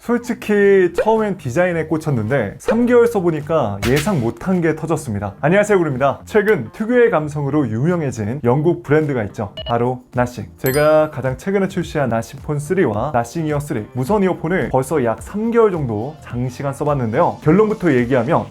솔직히 처음엔 디자인에 꽂혔는데 3개월 써보니까 예상 못한 게 터졌습니다. 안녕하세요, 구루입니다. 최근 특유의 감성으로 유명해진 영국 브랜드가 있죠. 바로 나싱. 제가 가장 최근에 출시한 나싱 폰 3와 나싱 이어 3 무선 이어폰을 벌써 약 3개월 정도 장시간 써봤는데요. 결론부터 얘기하면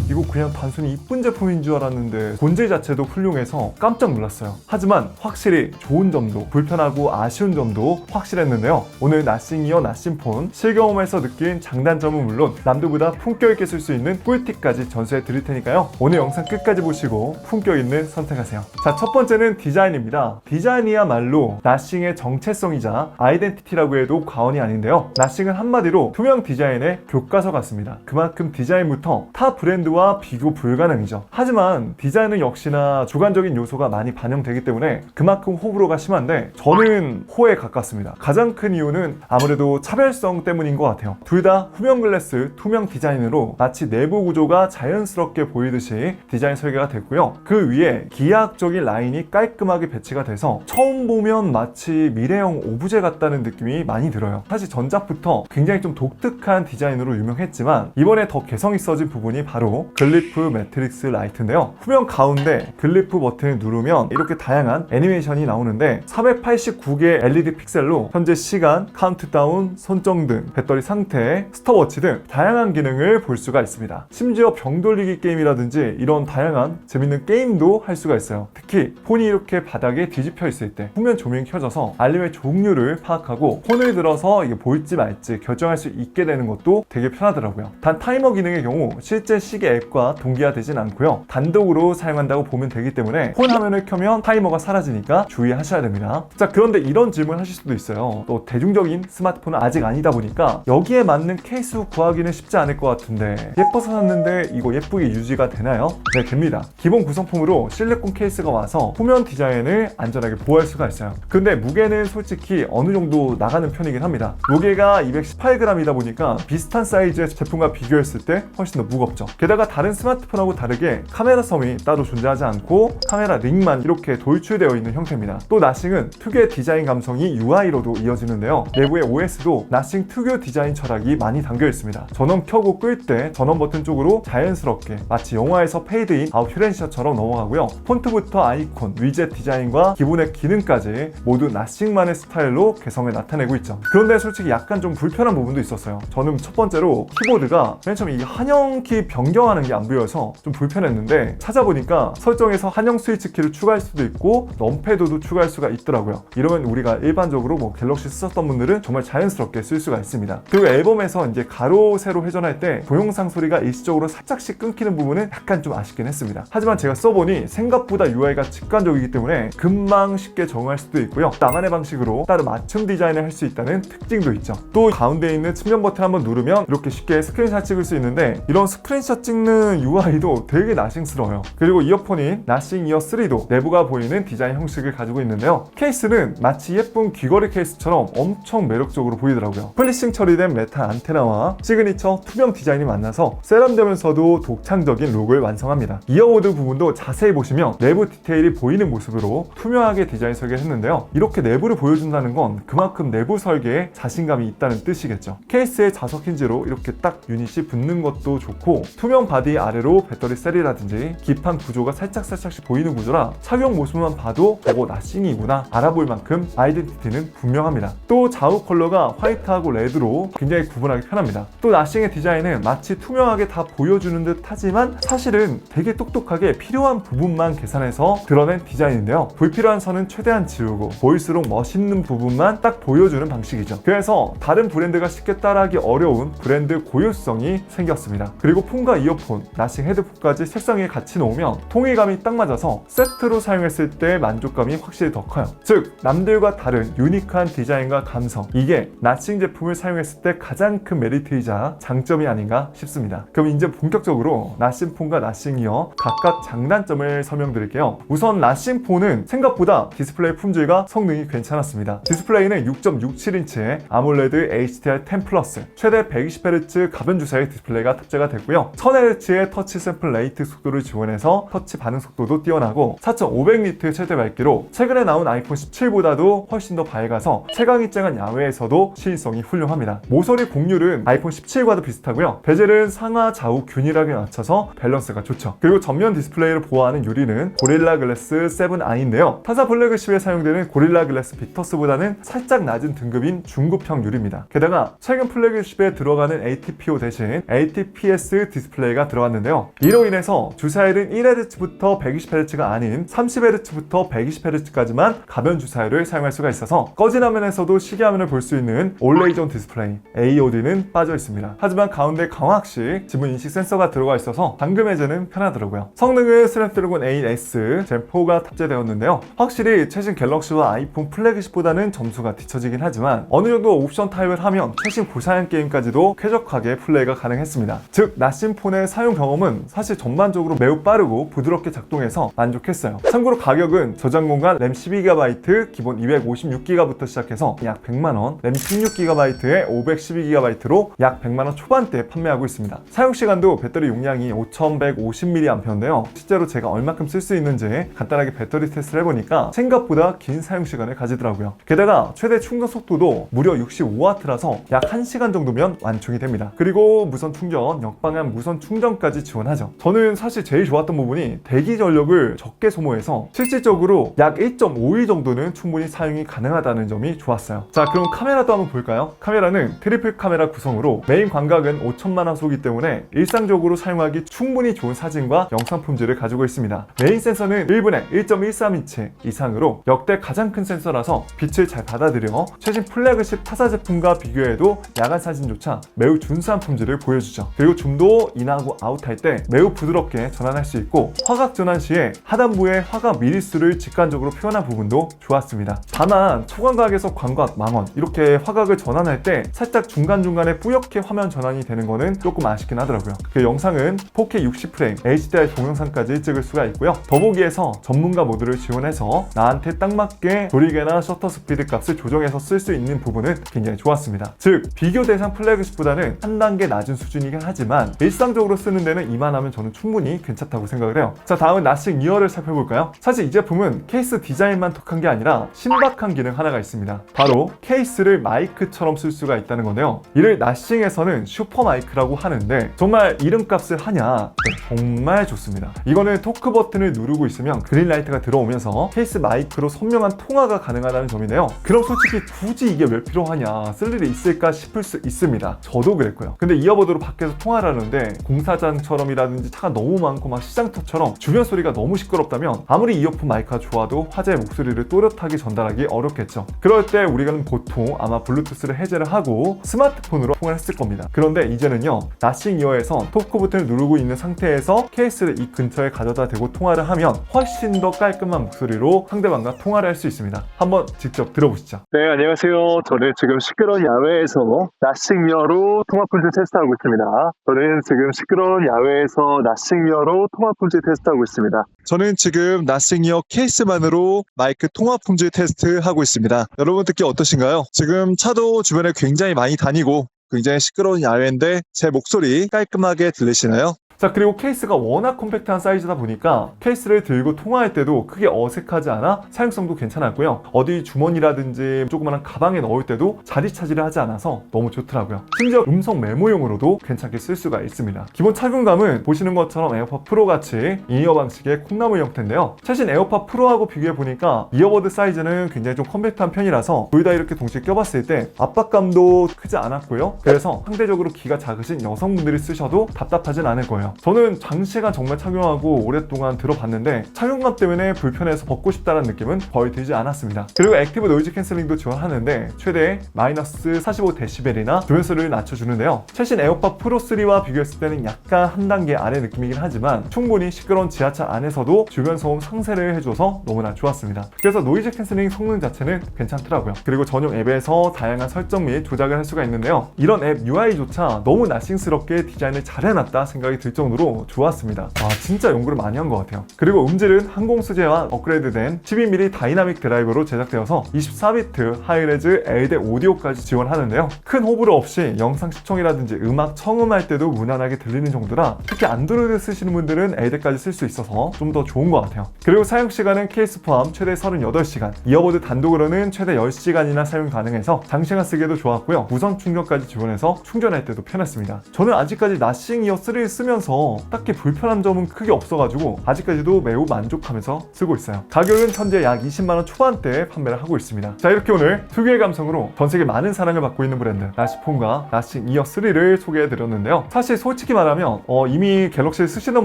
이거 그냥 단순히 이쁜 제품인 줄 알았는데 본질 자체도 훌륭해서 깜짝 놀랐어요. 하지만 확실히 좋은 점도 불편하고 아쉬운 점도 확실했는데요. 오늘 나싱 이어 나싱 폰 실경험에서 느낀 장단점은 물론 남들보다 품격 있게 쓸 수 있는 꿀팁까지 전수해 드릴 테니까요. 오늘 영상 끝까지 보시고 품격 있는 선택하세요. 자, 첫 번째는 디자인입니다. 디자인이야말로 나싱의 정체성이자 아이덴티티라고 해도 과언이 아닌데요. 나싱은 한마디로 투명 디자인의 교과서 같습니다. 그만큼 디자인부터 타 브랜드와 비교 불가능이죠. 하지만 디자인은 역시나 주관적인 요소가 많이 반영되기 때문에 그만큼 호불호가 심한데 저는 호에 가깝습니다. 가장 큰 이유는 아무래도 차별성 때문인 것 같아요. 둘 다 후면 글래스 투명 디자인으로 마치 내부 구조가 자연스럽게 보이듯이 디자인 설계가 됐고요. 그 위에 기하학적인 라인이 깔끔하게 배치가 돼서 처음 보면 마치 미래형 오브제 같다는 느낌이 많이 들어요. 사실 전작부터 굉장히 좀 독특한 디자인으로 유명했지만 이번에 더 개성 있어진 부분이 바로 글리프 매트릭스 라이트인데요. 후면 가운데 글리프 버튼을 누르면 이렇게 다양한 애니메이션이 나오는데 489개의 LED 픽셀로 현재 시간, 카운트다운, 손정등, 배터리 상태, 스톱워치 등 다양한 기능을 볼 수가 있습니다. 심지어 병 돌리기 게임이라든지 이런 다양한 재밌는 게임도 할 수가 있어요. 특히 폰이 이렇게 바닥에 뒤집혀 있을 때 후면 조명이 켜져서 알림의 종류를 파악하고 폰을 들어서 이게 볼지 말지 결정할 수 있게 되는 것도 되게 편하더라고요. 단 타이머 기능의 경우 실제 시계 앱과 동기화되진 않고요. 단독으로 사용한다고 보면 되기 때문에 폰 화면을 켜면 타이머가 사라지니까 주의하셔야 됩니다. 자, 그런데 이런 질문 하실 수도 있어요. 또 대중적인 스마트폰은 아직 아니다 보니까 여기에 맞는 케이스 구하기는 쉽지 않을 것 같은데 예뻐서 샀는데 이거 예쁘게 유지가 되나요? 네, 됩니다. 기본 구성품으로 실리콘 케이스가 와서 후면 디자인을 안전하게 보호할 수가 있어요. 근데 무게는 솔직히 어느 정도 나가는 편이긴 합니다. 무게가 218g이다 보니까 비슷한 사이즈의 제품과 비교했을 때 훨씬 더 무겁죠. 게다가 다른 스마트폰하고 다르게 카메라 섬이 따로 존재하지 않고 카메라 링만 이렇게 돌출되어 있는 형태입니다. 또 나싱은 특유의 디자인 감성이 UI로도 이어지는데요. 내부의 OS도 나싱 특유 디자인 철학이 많이 담겨 있습니다. 전원 켜고 끌 때 전원 버튼 쪽으로 자연스럽게 마치 영화에서 페이드인 아웃 휴렌시아처럼 넘어가고요. 폰트부터 아이콘, 위젯 디자인과 기본의 기능까지 모두 나싱만의 스타일로 개성을 나타내고 있죠. 그런데 솔직히 약간 좀 불편한 부분도 있었어요. 저는 첫 번째로 키보드가 맨 처음에 이 한영키 변경하는 게 안 보여서 좀 불편했는데 찾아보니까 설정에서 한영 스위치 키를 추가할 수도 있고 럼패드도 추가할 수가 있더라고요. 이러면 우리가 일반적으로 갤럭시 쓰셨던 분들은 정말 자연스럽게 쓸 수가 있습니다. 그리고 앨범에서 이제 가로 세로 회전할 때 동영상 소리가 일시적으로 살짝씩 끊기는 부분은 약간 좀 아쉽긴 했습니다. 하지만 제가 써보니 생각보다 UI가 직관적이기 때문에 금방 쉽게 적응할 수도 있고요. 나만의 방식으로 따로 맞춤 디자인을 할 수 있다는 특징도 있죠. 또 가운데 있는 측면 버튼 한번 누르면 이렇게 쉽게 스크린샷 찍을 수 있는데 이런 스크린샷 찍는 UI도 되게 나싱스러워요. 그리고 이어폰인 나싱 이어 3도 내부가 보이는 디자인 형식을 가지고 있는데요. 케이스는 마치 예쁜 귀걸이 케이스처럼 엄청 매력적으로 보이더라고요. 플리싱 처리된 메탈 안테나와 시그니처 투명 디자인이 만나서 세련되면서도 독창적인 룩을 완성합니다. 이어모드 부분도 자세히 보시면 내부 디테일이 보이는 모습으로 투명하게 디자인 설계를 했는데요. 이렇게 내부를 보여준다는 건 그만큼 내부 설계에 자신감이 있다는 뜻이겠죠. 케이스에 자석 힌지로 이렇게 딱 유닛이 붙는 것도 좋고 투명 바디 아래로 배터리 셀이라든지 기판 구조가 살짝씩 보이는 구조라 착용 모습만 봐도 저거 나싱이구나 알아볼 만큼 아이덴티티는 분명합니다. 또 좌우 컬러가 화이트하고 레드로 굉장히 구분하기 편합니다. 또 나싱의 디자인은 마치 투명하게 다 보여주는 듯 하지만 사실은 되게 똑똑하게 필요한 부분만 계산해서 드러낸 디자인인데요. 불필요한 선은 최대한 지우고 보일수록 멋있는 부분만 딱 보여주는 방식이죠. 그래서 다른 브랜드가 쉽게 따라하기 어려운 브랜드 고유성이 생겼습니다. 그리고 폰과 이어폰, 나싱 헤드폰까지 책상 위에 같이 놓으면 통일감이 딱 맞아서 세트로 사용했을 때 만족감이 확실히 더 커요. 즉 남들과 다른 유니크한 디자인과 감성, 이게 나싱 제품을 사용했을 때 가장 큰 메리트이자 장점이 아닌가 싶습니다. 그럼 이제 본격적으로 나싱 폰과 나싱 이어 각각 장단점을 설명드릴게요. 우선 나싱 폰은 생각보다 디스플레이 품질과 성능이 괜찮았습니다. 디스플레이는 6.67인치의 아몰레드 HDR10 플러스, 최대 120Hz 가변 주사의 디스플레이가 탑재가 됐고요. 1000Hz의 터치 샘플 레이트 속도를 지원해서 터치 반응 속도도 뛰어나고 4500니트 최대 밝기로 최근에 나온 아이폰 17보다도 훨씬 더 밝아서 채광이 쨍한 야외에서도 시인성이 훌륭합니다. 모서리 곡률은 아이폰 17과도 비슷하고요. 베젤은 상하 좌우 균일하게 맞춰서 밸런스가 좋죠. 그리고 전면 디스플레이를 보호하는 유리는 고릴라 글래스 7i인데요. 타사 플래그십에 사용되는 고릴라 글래스 비터스보다는 살짝 낮은 등급인 중급형 유리입니다. 게다가 최근 플래그십에 들어가는 ATPO 대신 ATPS 디스플레이가 들어갔는데요. 이로 인해서 주사율은 1Hz부터 120Hz가 아닌 30Hz부터 120Hz까지만 가변 주사율을 사용할 수가 있어서 꺼진 화면에서도 시계 화면을 볼 수 있는 올레이존 디스플레이 AOD는 빠져 있습니다. 하지만 가운데 광학식 지문 인식 센서가 들어가 있어서 잠금 해제는 편하더라고요. 성능은 스냅드래곤 8S 젠4가 탑재되었는데요. 확실히 최신 갤럭시와 아이폰 플래그십보다는 점수가 뒤처지긴 하지만 어느 정도 옵션 타입을 하면 최신 고사양 게임까지도 쾌적하게 플레이가 가능했습니다. 즉 낯신 폰의 사용 경험은 사실 전반적으로 매우 빠르고 부드럽게 작동해서 만족했어요. 참고로 가격은 저장 공간 램 12GB 기본 256GB부터 시작해서 약 100만원, 램 16GB에 512GB로 약 100만원 초반대에 판매하고 있습니다. 사용시간도 배터리 용량이 5150mAh인데요. 실제로 제가 얼마큼 쓸 수 있는지 간단하게 배터리 테스트를 해보니까 생각보다 긴 사용시간을 가지더라고요. 게다가 최대 충전 속도도 무려 65W라서 약 1시간 정도면 완충이 됩니다. 그리고 무선 충전, 역방향 무선 충전까지 지원하죠. 저는 사실 제일 좋았던 부분이 대기 전력을 적게 소모해서 실질적으로 약 1.5일 정도는 충분히 사용이 가능하다는 점이 좋았어요. 자, 그럼 카메라도 한번 볼까요? 카메라는 트리플 카메라 구성으로 메인 광각은 5000만화소이기 때문에 일상적으로 사용하기 충분히 좋은 사진과 영상 품질을 가지고 있습니다. 메인 센서는 1분에 1.13인치 이상으로 역대 가장 큰 센서라서 빛을 잘 받아들여 최신 플래그십 타사 제품과 비교해도 야간 사진조차 매우 준수한 품질을 보여주죠. 그리고 줌도 인하고 아웃할 때 매우 부드럽게 전환할 수 있고 화각 전환 시에 하단부의 화각 미리수를 직관적으로 표현한 부분도 좋았습니다. 다만 초광각에서 광각, 망원 이렇게 화각을 전환할 때 살짝 중간중간에 뿌옇게 화면 전환이 되는 거는 조금 아쉽긴 하더라고요. 그 영상은 4K 60프레임 HDR 동영상까지 찍을 수가 있고요. 더보기에서 전문가 모드를 지원해서 나한테 딱 맞게 조리개나 셔터 스피드 값을 조정해서 쓸 수 있는 부분은 굉장히 좋았습니다. 즉 비교 대상 플래그십보다는 한 단계 낮은 수준이긴 하지만 일상적으로 쓰는 데는 이만하면 저는 충분히 괜찮다고 생각을 해요. 자, 다음은 나싱 이어를 살펴볼까요? 사실 이 제품은 케이스 디자인만 독한 게 아니라 신박한 기능 하나가 있습니다. 바로 케이스를 마이크처럼 쓸 수가 있다는 건데요. 이를 나싱에서는 슈퍼 마이크라고 하는데 정말 이름값을 하냐? 네, 정말 좋습니다. 이거는 토크 버튼을 누르고 있으면 그린라이트가 들어오면서 케이스 마이크로 선명한 통화가 가능하다는 점인데요. 그럼 솔직히 굳이 이게 왜 필요하냐, 쓸 일이 있을까 싶을 수 있습니다. 저도 그랬고요. 근데 이어버드로 밖에서 통화를 하는데 공사장처럼이라든지 차가 너무 많고 막 시장터처럼 주변 소리가 너무 시끄럽다면 아무리 이어폰 마이크가 좋아도 화제의 목소리를 또렷하게 전달하기 어렵겠죠. 그럴 때 우리는 보통 아마 블루투스를 해제를 하고 스마트폰으로 통화를 했을 겁니다. 그런데 이제는요, 나싱 이어에서 토크 버튼을 누르고 있는 상태에서 케이스를 이 근처에 가져다 대고 통화를 하면 훨씬 더 깔끔한 목소리로 상대방과 통화를 할 수 있습니다. 한번 직접 들어보시죠. 네, 안녕하세요. 저는 지금 시끄러운 야외에서 나싱이어로 통화 품질 테스트하고 있습니다. 저는 지금 시끄러운 야외에서 나싱이어로 통화 품질 테스트하고 있습니다. 저는 지금 나싱이어 케이스만으로 마이크 통화 품질 테스트 하고 있습니다. 여러분 듣기 어떠신가요? 지금 차도 주변에 굉장히 많이 다니고 굉장히 시끄러운 야외인데 제 목소리 깔끔하게 들리시나요? 자, 그리고 케이스가 워낙 컴팩트한 사이즈다 보니까 케이스를 들고 통화할 때도 크게 어색하지 않아 사용성도 괜찮았고요. 어디 주머니라든지 조그마한 가방에 넣을 때도 자리 차지를 하지 않아서 너무 좋더라고요. 심지어 음성 메모용으로도 괜찮게 쓸 수가 있습니다. 기본 착용감은 보시는 것처럼 에어팟 프로 같이 인이어 방식의 콩나물 형태인데요. 최신 에어팟 프로하고 비교해보니까 이어버드 사이즈는 굉장히 좀 컴팩트한 편이라서 둘 다 이렇게 동시에 껴봤을 때 압박감도 크지 않았고요. 그래서 상대적으로 귀가 작으신 여성분들이 쓰셔도 답답하진 않을 거예요. 저는 장시간 정말 착용하고 오랫동안 들어봤는데 착용감 때문에 불편해서 벗고 싶다는 느낌은 거의 들지 않았습니다. 그리고 액티브 노이즈 캔슬링도 지원하는데 최대 마이너스 45dB이나 주변 소리를 낮춰주는데요. 최신 에어팟 프로 3와 비교했을 때는 약간 한 단계 아래 느낌이긴 하지만 충분히 시끄러운 지하철 안에서도 주변 소음 상쇄를 해줘서 너무나 좋았습니다. 그래서 노이즈 캔슬링 성능 자체는 괜찮더라고요. 그리고 전용 앱에서 다양한 설정 및 조작을 할 수가 있는데요. 이런 앱 UI조차 너무 나싱스럽게 디자인을 잘 해놨다 생각이 들 정도로 좋았습니다. 아, 진짜 연구를 많이 한 것 같아요. 그리고 음질은 항공 수제화 업그레이드된 12mm 다이나믹 드라이버로 제작되어서 24비트 하이레즈 LD 오디오까지 지원하는데요. 큰 호불호 없이 영상 시청이라든지 음악 청음할 때도 무난하게 들리는 정도라 특히 안드로이드 쓰시는 분들은 LD까지 쓸 수 있어서 좀 더 좋은 것 같아요. 그리고 사용 시간은 케이스 포함 최대 38시간, 이어보드 단독으로는 최대 10시간이나 사용 가능해서 장시간 쓰기에도 좋았고요. 무선 충전까지 지원해서 충전할 때도 편했습니다. 저는 아직까지 나싱 이어 3를 쓰면서 딱히 불편한 점은 크게 없어가지고 아직까지도 매우 만족하면서 쓰고 있어요. 가격은 현재 약 20만원 초반대에 판매를 하고 있습니다. 자, 이렇게 오늘 특유의 감성으로 전세계 많은 사랑을 받고 있는 브랜드 나시폰과 나싱 이어 3를 소개해드렸는데요. 사실 솔직히 말하면 이미 갤럭시를 쓰시는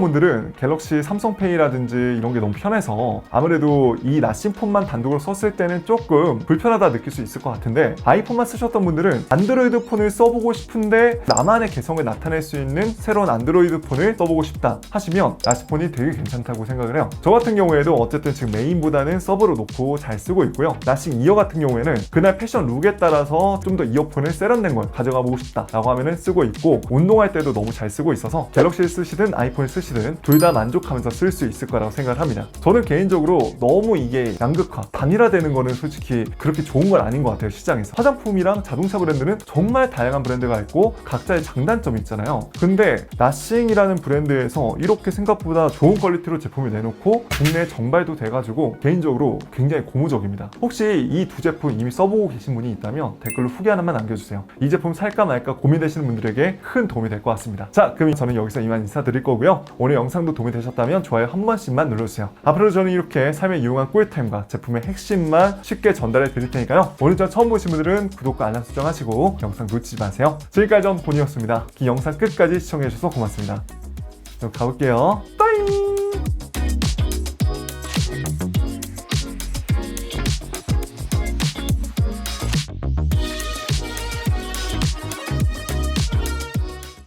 분들은 갤럭시 삼성페이라든지 이런 게 너무 편해서 아무래도 이 나싱폰만 단독으로 썼을 때는 조금 불편하다 느낄 수 있을 것 같은데, 아이폰만 쓰셨던 분들은 안드로이드 폰을 써보고 싶은데 나만의 개성을 나타낼 수 있는 새로운 안드로이드 폰을 써보고 싶다 하시면 나시폰이 되게 괜찮다고 생각을 해요. 저 같은 경우에도 어쨌든 지금 메인보다는 서브로 놓고 잘 쓰고 있고요. 나싱 이어 같은 경우에는 그날 패션 룩에 따라서 좀 더 이어폰을 세련된 걸 가져가 보고 싶다 라고 하면은 쓰고 있고, 운동할 때도 너무 잘 쓰고 있어서 갤럭시를 쓰시든 아이폰을 쓰시든 둘 다 만족하면서 쓸 수 있을 거라고 생각을 합니다. 저는 개인적으로 너무 이게 양극화, 단일화되는 거는 솔직히 그렇게 좋은 건 아닌 것 같아요. 시장에서 화장품이랑 자동차 브랜드는 정말 다양한 브랜드가 있고 각자의 장단점이 있잖아요. 근데 나싱이라는 브랜드에서 이렇게 생각보다 좋은 퀄리티로 제품을 내놓고 국내에 정발도 돼가지고 개인적으로 굉장히 고무적입니다. 혹시 이 두 제품 이미 써보고 계신 분이 있다면 댓글로 후기 하나만 남겨주세요. 이 제품 살까 말까 고민되시는 분들에게 큰 도움이 될 것 같습니다. 자, 그럼 저는 여기서 이만 인사드릴 거고요. 오늘 영상도 도움이 되셨다면 좋아요 한 번씩만 눌러주세요. 앞으로 저는 이렇게 삶에 유용한 꿀템과 제품의 핵심만 쉽게 전달해 드릴 테니까요. 오늘 전 처음 보신 분들은 구독과 알람 설정하시고 영상 놓치지 마세요. 지금까지 전 본이었습니다. 이 영상 끝까지 시청해 주셔서 고맙습니다. 그럼 가볼게요. 빠이!